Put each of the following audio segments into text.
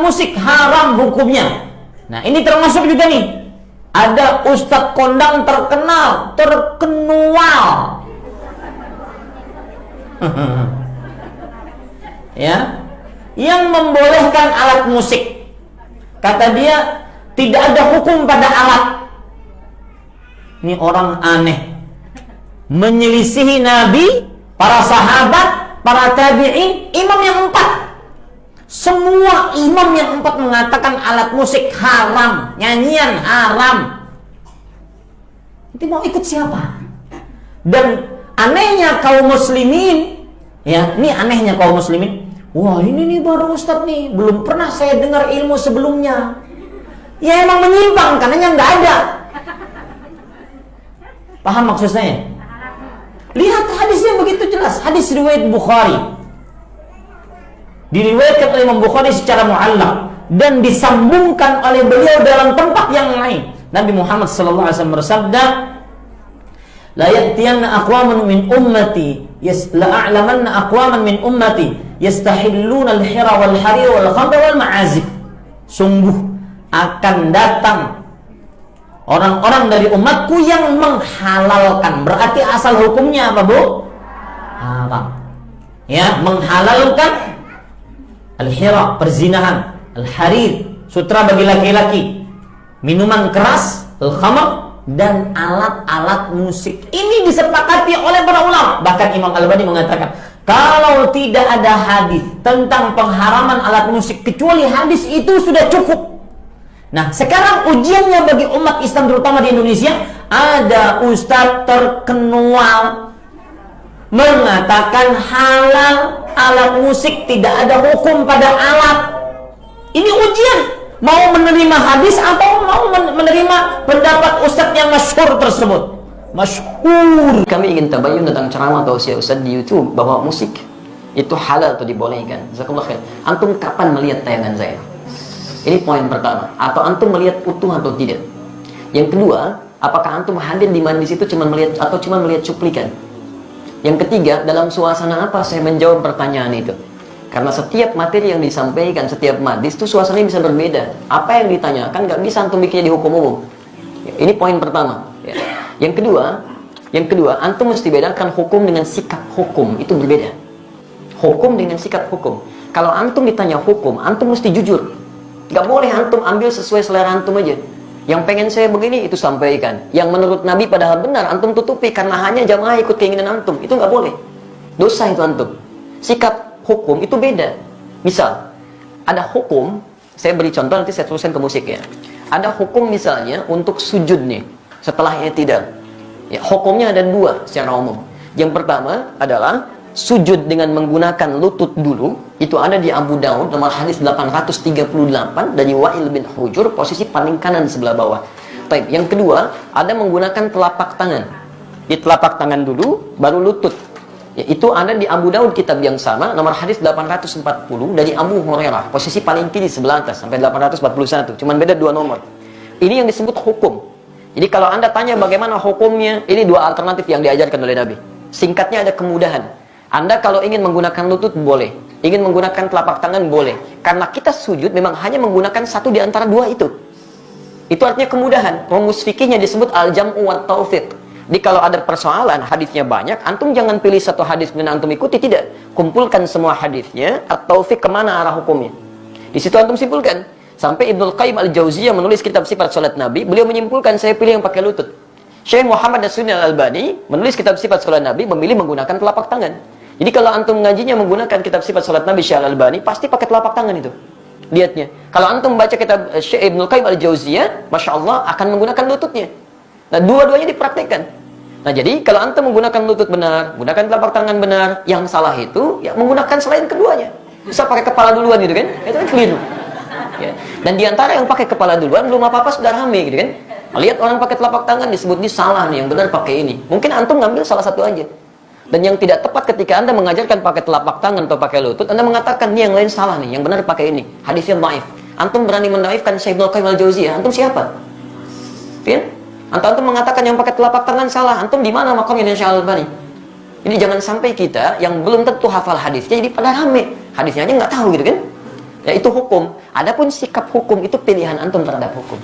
alat musik haram hukumnya. Nah, ini termasuk juga nih. Ada ustadz kondang terkenal, terkenual. Ya, yang membolehkan alat musik. Kata dia, tidak ada hukum pada alat. Ini orang aneh, menyelisihi Nabi, para sahabat, para tabi'in, imam yang 4. Semua imam yang 4 mengatakan alat musik haram, nyanyian haram. Itu mau ikut siapa? Dan anehnya kaum muslimin, ya, ini anehnya kaum muslimin. Wah, ini nih baru ustadz nih, belum pernah saya dengar ilmu sebelumnya. Ya emang menyimpang, karenanya nggak ada. Paham maksud saya? Lihat hadisnya begitu jelas. Hadis riwayat Bukhari, diriwayatkan oleh Imam Bukhari secara mu'allaq dan disambungkan oleh beliau dalam tempat yang lain. Nabi Muhammad SAW bersabda, la ya'tiyanna aqwaman min ummati la'a'lamanna aqwaman min ummati yastahilluna al-hira wal harir wal khamra wal ma'azif. Sungguh akan datang orang-orang dari umatku yang menghalalkan. Berarti asal hukumnya apa, Bu? Haram. Ya, menghalalkan al-hira, perzinahan, al-harir, sutra bagi laki-laki, minuman keras, al-khamr, dan alat-alat musik. Ini disepakati oleh para ulama. Bahkan Imam Al-Albani mengatakan, kalau tidak ada hadis tentang pengharaman alat musik kecuali hadis itu sudah cukup. Nah, sekarang ujiannya bagi umat Islam terutama di Indonesia, ada ustadz terkenal mengatakan halal alat musik, tidak ada hukum pada alat. Ini ujian, mau menerima hadis atau mau menerima pendapat ustadz yang masyhur tersebut. Masyhur. Kami ingin tabayun tentang ceramah atau usia ustadz di YouTube bahwa musik itu halal atau dibolehkan. Jazakumullah khair. Antum kapan melihat tayangan saya? Ini poin pertama. Atau antum melihat utuh atau tidak? Yang kedua, apakah antum hadir di mana di situ cuma melihat atau cuma melihat cuplikan? Yang ketiga, dalam suasana apa saya menjawab pertanyaan itu? Karena setiap materi yang disampaikan, setiap madis itu suasananya bisa berbeda. Apa yang ditanyakan nggak bisa antum bikinnya di hukum umum. Ini poin pertama. Yang kedua, antum mesti bedakan hukum dengan sikap hukum. Itu berbeda. Hukum dengan sikap hukum. Kalau antum ditanya hukum, antum mesti jujur. Gak boleh antum ambil sesuai selera antum aja. Yang pengen saya begini, itu sampaikan. Yang menurut Nabi padahal benar, antum tutupi karena hanya jamaah ikut keinginan antum. Itu gak boleh. Dosa itu antum. Sikap hukum itu beda. Misal, ada hukum, saya beri contoh nanti saya teruskan ke musik ya. Ada hukum misalnya untuk sujud nih, setelah i'tidal. Ya, hukumnya ada 2 secara umum. Yang pertama adalah sujud dengan menggunakan lutut dulu. Itu ada di Abu Daud nomor hadis 838 dari Wa'il bin Hujur, posisi paling kanan sebelah bawah. Baik, yang kedua ada menggunakan telapak tangan. Di telapak tangan dulu baru lutut. Ya, itu ada di Abu Daud kitab yang sama nomor hadis 840 dari Abu Hurairah, posisi paling kiri sebelah atas sampai 841. Cuman beda 2 nomor. Ini yang disebut hukum. Jadi kalau Anda tanya bagaimana hukumnya, ini 2 alternatif yang diajarkan oleh Nabi. Singkatnya ada kemudahan. Anda kalau ingin menggunakan lutut boleh, ingin menggunakan telapak tangan boleh. Karena kita sujud memang hanya menggunakan satu di antara 2 itu. Itu artinya kemudahan. Rumus fikihnya disebut al-jam'u wa taufiq. Jadi kalau ada persoalan, hadisnya banyak, antum jangan pilih satu hadis dan antum ikuti, tidak. Kumpulkan semua hadisnya, at-taufiq kemana arah hukumnya. Di situ antum simpulkan. Sampai Ibnul Qayyim al-Jauziyah menulis kitab sifat salat Nabi, beliau menyimpulkan saya pilih yang pakai lutut. Syekh Muhammad Nasruddin Al-Albani menulis kitab sifat salat Nabi, memilih menggunakan telapak tangan. Jadi kalau antum ngajinya menggunakan kitab sifat salat Nabi Syekh Al-Albani, pasti pakai telapak tangan itu. Lihatnya. Kalau antum baca kitab Syekh Ibnul Qayyim al-Jauziyah, Masya Allah akan menggunakan lututnya. Nah, dua-duanya dipraktekkan. Nah, jadi kalau antum menggunakan lutut benar, menggunakan telapak tangan benar, yang salah itu ya menggunakan selain keduanya. Bisa pakai kepala duluan gitu kan? Itu kan keliru. Ya. Dan diantara yang pakai kepala duluan belum apa-apa sudah rame gitu kan? Lihat orang pakai telapak tangan disebut ini salah nih, yang benar pakai ini. Mungkin antum ngambil salah satu aja. Dan yang tidak tepat ketika Anda mengajarkan pakai telapak tangan atau pakai lutut, Anda mengatakan ini yang lain salah nih, yang benar pakai ini. Hadisnya dhaif. Antum berani mendaifkan Syekh Ibnul Qayyim al-Jauziyah, antum siapa? Ya? Antum mengatakan yang pakai telapak tangan salah, antum di mana makamnya Syekh Al-Albani? Ini jangan sampai kita yang belum tentu hafal hadisnya jadi pada rame. Hadisnya aja nggak tahu gitu kan? Ya, itu hukum. Adapun sikap hukum itu pilihan antum terhadap hukum.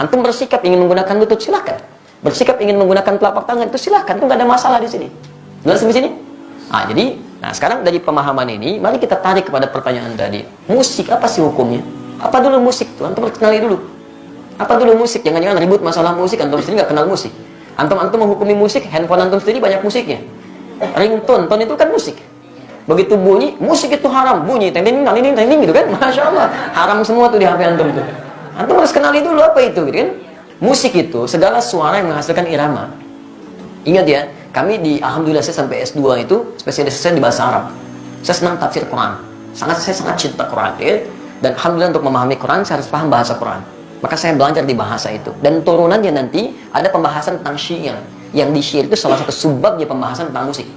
Antum bersikap ingin menggunakan lutut, silakan. Bersikap ingin menggunakan telapak tangan itu silakan, itu nggak ada masalah di sini. Jelas di sini? Sekarang dari pemahaman ini, mari kita tarik kepada pertanyaan tadi. Musik apa sih hukumnya? Apa dulu musik tuh? Antum kenali dulu. Apa dulu musik? Jangan-jangan ribut masalah musik, antum sendiri nggak kenal musik. Antum menghukumi musik, handphone antum sendiri banyak musiknya. Ringtone, tone itu kan musik. Begitu bunyi, musik itu haram. Bunyi, teng-teng, gitu kan? Masya Allah. Haram semua tuh di HP antum tuh. Antum harus kenali dulu apa itu, gitu kan? Musik itu segala suara yang menghasilkan irama. Ingat ya, kami alhamdulillah saya sampai S2 itu spesialis saya di bahasa Arab. Saya senang tafsir Quran. Saya sangat cinta Quran, ya. Dan alhamdulillah untuk memahami Quran saya harus paham bahasa Quran. Maka saya belajar di bahasa itu. Dan turunannya nanti ada pembahasan tentang syair. Yang di syair itu salah satu subbabnya pembahasan tentang musik.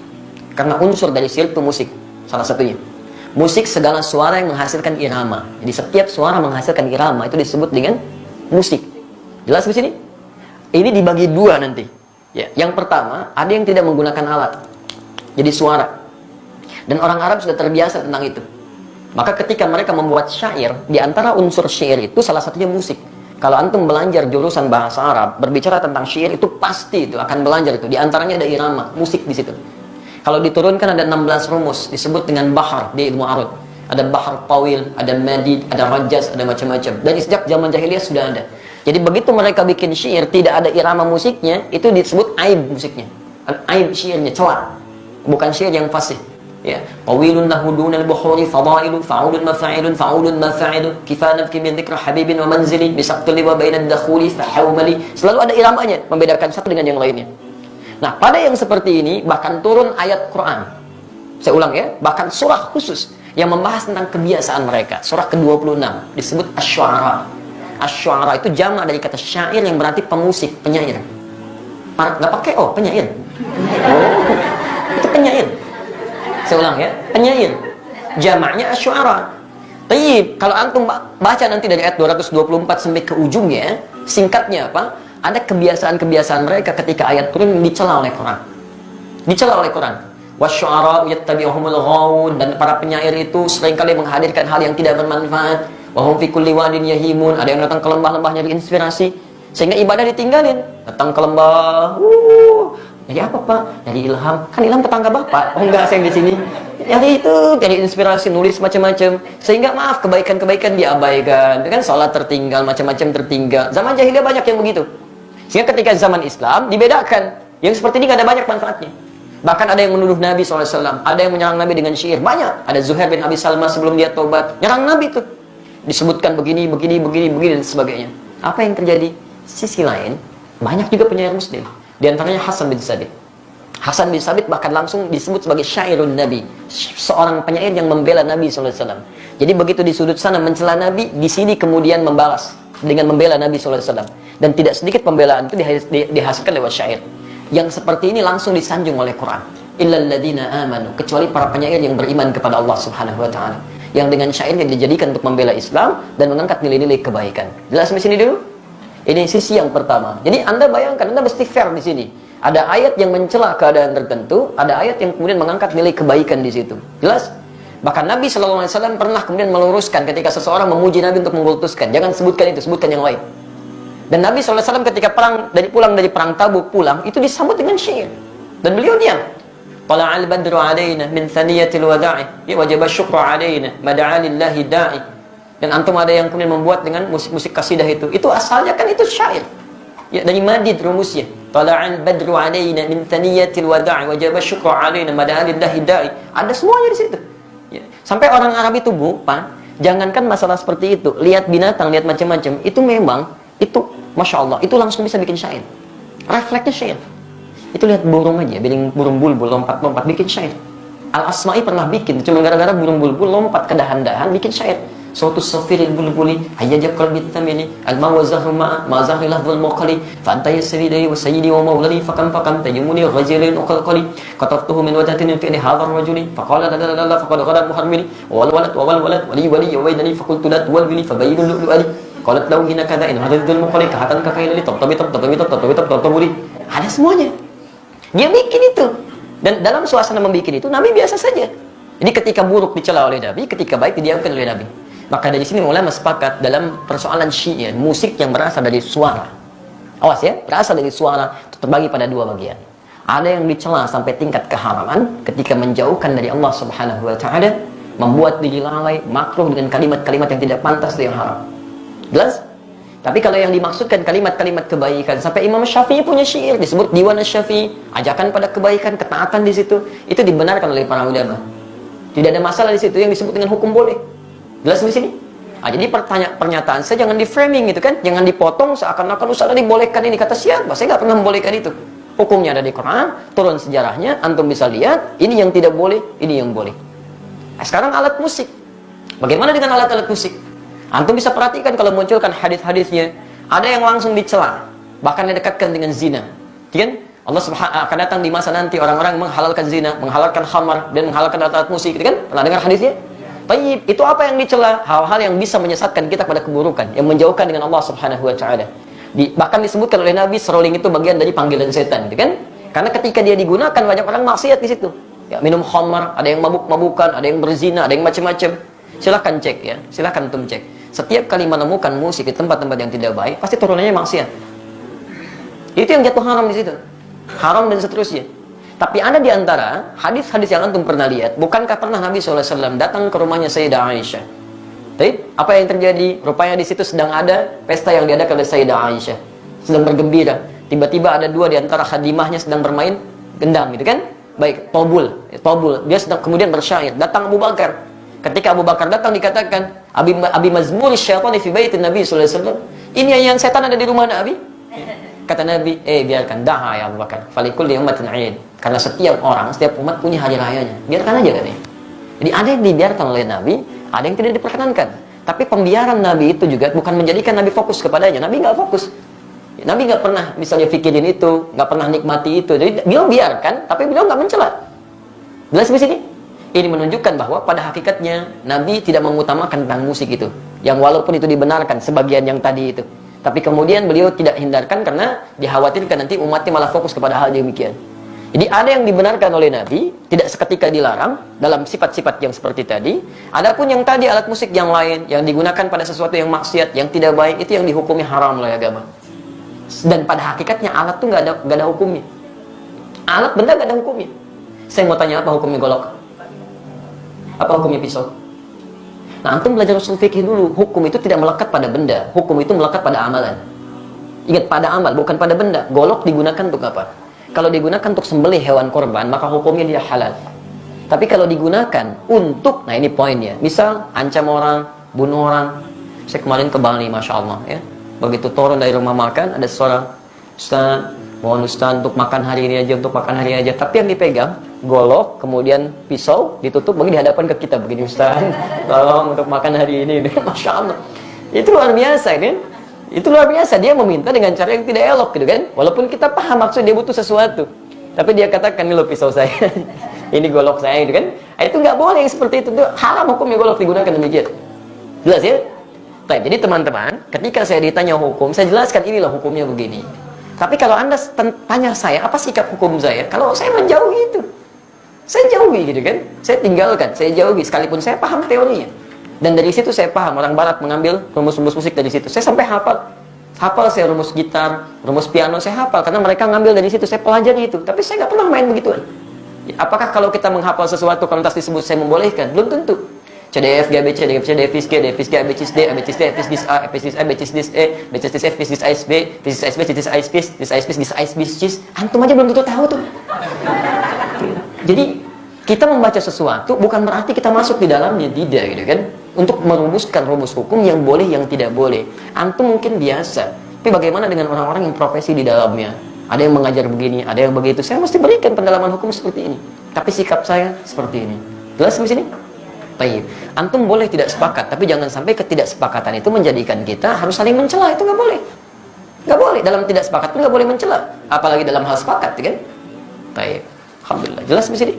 Karena unsur dari syair itu musik, salah satunya. Musik segala suara yang menghasilkan irama. Jadi setiap suara menghasilkan irama itu disebut dengan musik. Jelas di sini? Ini dibagi dua nanti. Ya, yang pertama, ada yang tidak menggunakan alat. Jadi suara. Dan orang Arab sudah terbiasa tentang itu. Maka ketika mereka membuat syair, di antara unsur syair itu salah satunya musik. Kalau antum belajar jurusan bahasa Arab, berbicara tentang syair itu pasti itu akan belajar itu. Di antaranya ada irama, musik di situ. Kalau diturunkan ada 16 rumus, disebut dengan bahar di ilmu arud. Ada bahar tawil, ada madid, ada rajaz, ada macam-macam. Dan sejak zaman jahiliyah sudah ada. Jadi begitu mereka bikin syair, tidak ada irama musiknya, itu disebut aib musiknya. Aib syairnya, celah. Bukan syair yang fasih. Ya, tawilun lahudunal bukhuri fadailu fa'ulun mafa'ilun fa'ulun mafa'ilun kifanat min dzikra habibin wa manzili bisaqtuli wa bainad dakhuli fahawmali. Selalu ada iramanya, membedakan satu dengan yang lainnya. Nah, pada yang seperti ini bahkan turun ayat Quran. Saya ulang ya, bahkan surah khusus yang membahas tentang kebiasaan mereka. Surah ke-26 disebut asy-syu'ara. Asy-syu'ara itu jamak dari kata syair yang berarti pemusik, penyair. Nggak pakai penyair. Itu penyair. Saya ulang ya, penyair. Jamaknya asy-syu'ara. Tayyib, kalau antum baca nanti dari ayat 224 sampai ke ujungnya, singkatnya apa? Ada kebiasaan-kebiasaan mereka ketika ayat turun dicela oleh Quran. Dicela oleh Quran. Wasyu'ara'u yattabi'uhumul ghawun, dan para penyair itu seringkali menghadirkan hal yang tidak bermanfaat. Wa hum fi kulli wadin yahimun, ada yang datang ke lembah-lembah nyari inspirasi sehingga ibadah ditinggalin. Datang ke lembah, jadi apa Pak? Dari ilham. Kan ilham tetangga Bapak. Enggak, saya di sini. Jadi itu, dari inspirasi, nulis macam-macam. Sehingga maaf, kebaikan-kebaikan diabaikan. Kan sholat tertinggal, macam-macam tertinggal. Zaman jahiliyah banyak yang begitu. Sehingga ketika zaman Islam dibedakan. Yang seperti ini gak ada banyak manfaatnya. Bahkan ada yang menuduh Nabi SAW. Ada yang menyerang Nabi dengan syair. Banyak. Ada Zuhair bin Abi Salma sebelum dia tobat. Nyerang Nabi itu. Disebutkan begini, dan sebagainya. Apa yang terjadi? Sisi lain, banyak juga penyair muslim. Di antaranya Hasan bin Sabit. Hasan bin Sabit bahkan langsung disebut sebagai syairun Nabi. Seorang penyair yang membela Nabi SAW. Jadi begitu di sudut sana mencela Nabi, di sini kemudian membalas dengan membela Nabi SAW. Dan tidak sedikit pembelaan itu dihasilkan lewat syair. Yang seperti ini langsung disanjung oleh Quran. Illal ladzina amanu, kecuali para penyair yang beriman kepada Allah Subhanahu wa taala. Yang dengan syairnya dijadikan untuk membela Islam dan mengangkat nilai-nilai kebaikan. Jelas di sini dulu? Ini sisi yang pertama. Jadi Anda bayangkan, Anda mesti fair di sini. Ada ayat yang mencela keadaan tertentu, ada ayat yang kemudian mengangkat nilai kebaikan di situ. Jelas? Bahkan Nabi SAW pernah kemudian meluruskan ketika seseorang memuji Nabi untuk mengkultuskan. Jangan sebutkan itu, sebutkan yang lain. Dan Nabi SAW ketika pulang dari perang Tabuk pulang, itu disambut dengan syair. Dan beliau diam. Tala'al badru alaina min thaniyatil wada'i, wajib syukru alaina mada'a lillahi da'i. Dan antum ada yang kemudian membuat dengan musik-musik kasidah itu. Itu asalnya kan itu syair. Ya, dari madid rumusnya. Tala'al badru alaina min thaniyatil wada'i wajib syukru alaina mada'a lillahi da'i. Ada semuanya di situ. Ya. Sampai orang Arab itu Pak, jangankan masalah seperti itu, lihat binatang, lihat macam-macam, itu memang itu Masya Allah, itu langsung bisa bikin syair. Refleksnya syair. Itu lihat burung aja, burung bulbul lompat-lompat bikin syair. Al-Asma'i pernah bikin, cuma gara-gara burung bulbul lompat ke dahan-dahan bikin syair. Suatu safiril bulbuli hayyajab qalbi tamini al-ma wa zahru ma zahri lahzul muqali fa anta yasridi wa sayyidi wa mawlani fakam taymuni ghajilin uqalqali qatabtuhu min wadatin fi hadha ar-rajuli faqala la faqad ghada muharmini wal walad wali wa waydani faqultu la tuwalbini fabayyin lu'ali qalat law hina kadha in hadadul muqali kahatan kakailali tabtabi ada semuanya. Dia bikin itu. Dan dalam suasana membikin itu Nabi biasa saja. Jadi ketika buruk dicela oleh Nabi, ketika baik didiamkan oleh Nabi. Maka dari sini ulama sepakat dalam persoalan syiir, musik yang berasal dari suara. Awas ya, berasal dari suara itu terbagi pada dua bagian. Ada yang dicela sampai tingkat keharaman ketika menjauhkan dari Allah Subhanahu wa taala, membuat diri lalai, makruh dengan kalimat-kalimat yang tidak pantas dan yang haram. Jelas? Tapi kalau yang dimaksudkan kalimat-kalimat kebaikan, sampai Imam Syafi'i punya syair disebut Diwan Asy-Syafi'i, ajakan pada kebaikan, ketaatan di situ, itu dibenarkan oleh para ulama. Tidak ada masalah di situ, yang disebut dengan hukum boleh. Jelas di sini? Jadi pernyataan saya jangan di framing gitu kan, jangan dipotong seakan-akan Ustaz dibolehkan ini, kata siapa? Saya nggak pernah membolehkan itu. Hukumnya ada di Quran, turun sejarahnya, antum bisa lihat, ini yang tidak boleh, ini yang boleh. Nah, sekarang alat musik. Bagaimana dengan alat-alat musik? Antum bisa perhatikan kalau munculkan hadis-hadisnya, ada yang langsung dicela, bahkan didekatkan dengan zina. Kan? Allah akan datang di masa nanti orang-orang menghalalkan zina, menghalalkan khamar dan menghalalkan alat-alat musik, gitu kan? Pernah dengar hadisnya? Tayyib, itu apa yang dicela? Hal-hal yang bisa menyesatkan kita pada keburukan, yang menjauhkan dengan Allah Subhanahu wa taala. Bahkan disebutkan oleh Nabi, seruling itu bagian dari panggilan setan, gitu kan? Karena ketika dia digunakan banyak orang maksiat di situ. Ya, minum khamar, ada yang mabuk-mabukan, ada yang berzina, ada yang macam-macam. Silahkan cek ya, silahkan antum cek. Setiap kali menemukan musik di tempat-tempat yang tidak baik, pasti turunannya maksiat. Itu yang jatuh haram di situ. Haram dan seterusnya. Tapi ada di antara hadis-hadis yang antum pernah lihat, bukankah pernah Nabi SAW datang ke rumahnya Sayyidah Aisyah? Baik, apa yang terjadi? Rupanya di situ sedang ada pesta yang diadakan oleh Sayyidah Aisyah. Sedang bergembira. Tiba-tiba ada dua di antara khadimahnya sedang bermain gendang, gitu kan? Baik, tobul. Dia sedang kemudian bersyair. Datang Abu Bakar. Ketika Abu Bakar datang dikatakan, Abi mazmur syaitani fi baitin Nabi sallallahu alaihi wasallam. Ini yang setan ada di rumah Nabi? Kata Nabi, biarkan, daha ya Abu Bakar. Falikulli ummatin 'aid. Karena setiap orang, setiap umat punya hari rayanya. Biarkan aja katanya. Jadi ada yang dibiarkan oleh Nabi, ada yang tidak diperkenankan. Tapi pembiaran Nabi itu juga bukan menjadikan Nabi fokus kepadanya. Nabi nggak fokus. Nabi nggak pernah misalnya pikirin itu, nggak pernah nikmati itu. Jadi beliau biarkan, tapi beliau nggak mencela. Jelas di sini? Ini menunjukkan bahwa pada hakikatnya Nabi tidak mengutamakan tentang musik itu, yang walaupun itu dibenarkan sebagian yang tadi itu, tapi kemudian beliau tidak hindarkan karena dikhawatirkan nanti umatnya malah fokus kepada hal demikian. Jadi ada yang dibenarkan oleh Nabi, tidak seketika dilarang dalam sifat-sifat yang seperti tadi. Adapun yang tadi alat musik yang lain yang digunakan pada sesuatu yang maksiat, yang tidak baik, itu yang dihukumi haram oleh agama. Dan pada hakikatnya alat tuh nggak ada hukumnya. Alat benda nggak ada hukumnya. Saya mau tanya, apa hukumnya golok? Apa hukumnya pisau? Nah, antum belajar usul fikih dulu. Hukum itu tidak melekat pada benda. Hukum itu melekat pada amalan. Ingat, pada amal, bukan pada benda. Golok digunakan untuk apa? Kalau digunakan untuk sembelih hewan korban, maka hukumnya dia halal. Tapi kalau digunakan untuk, nah ini poinnya. Misal, ancam orang, bunuh orang. Saya kemarin ke Bali, Masya Allah. Ya. Begitu turun dari rumah makan, ada seorang, Ustaz, mohon Ustaz untuk makan hari ini aja, untuk makan hari ini aja. Tapi yang dipegang, golok, kemudian pisau, ditutup, bagi dihadapkan ke kita. Begini, Ustaz, tolong untuk makan hari ini. Masya Allah. Itu luar biasa, kan? Itu luar biasa. Dia meminta dengan cara yang tidak elok, gitu kan? Walaupun kita paham maksud dia butuh sesuatu. Tapi dia katakan, ini loh pisau saya. Ini golok saya, gitu kan? Itu nggak boleh yang seperti itu. Itu haram hukumnya golok digunakan demikian. Jelas ya? Baik, jadi teman-teman, ketika saya ditanya hukum, saya jelaskan inilah hukumnya begini. Tapi kalau Anda tanya saya, apa sikap hukum saya? Kalau saya menjauhi itu, saya jauhi, gitu kan? Saya tinggalkan, saya jauhi, sekalipun saya paham teorinya. Dan dari situ saya paham, orang barat mengambil rumus-rumus musik dari situ. Saya sampai hafal saya rumus gitar, rumus piano, saya hafal. Karena mereka ngambil dari situ, saya pelajari itu. Tapi saya nggak pernah main begituan. Apakah kalau kita menghafal sesuatu, kontes disebut saya membolehkan? Belum tentu. C, D, F, G, B, C, D, F, C, D, F, G, D, F, G, A, B, C, D, A, B, C, D, F, G, A, F, G, A, B, C, D, E, B, C, D, F, B, C, D, B, B, C, D, B, C, D, B, C, D, antum aja belum tentu tahu tuh. Jadi kita membaca sesuatu bukan berarti kita masuk di dalamnya, tidak, gitu kan? Untuk merumuskan rumus hukum yang boleh, yang tidak boleh. Antum mungkin biasa, tapi bagaimana dengan orang-orang yang profesi di dalamnya? Ada yang mengajar begini, ada yang begitu. Saya mesti berikan pendalaman hukum seperti ini. Tapi sikap saya seperti ini. Jelas di sini? Baik. Antum boleh tidak sepakat, tapi jangan sampai ketidaksepakatan itu menjadikan kita harus saling mencela. Itu nggak boleh. Nggak boleh. Dalam tidak sepakat pun nggak boleh mencela. Apalagi dalam hal sepakat, kan? Baik. Alhamdulillah. Jelas di sini?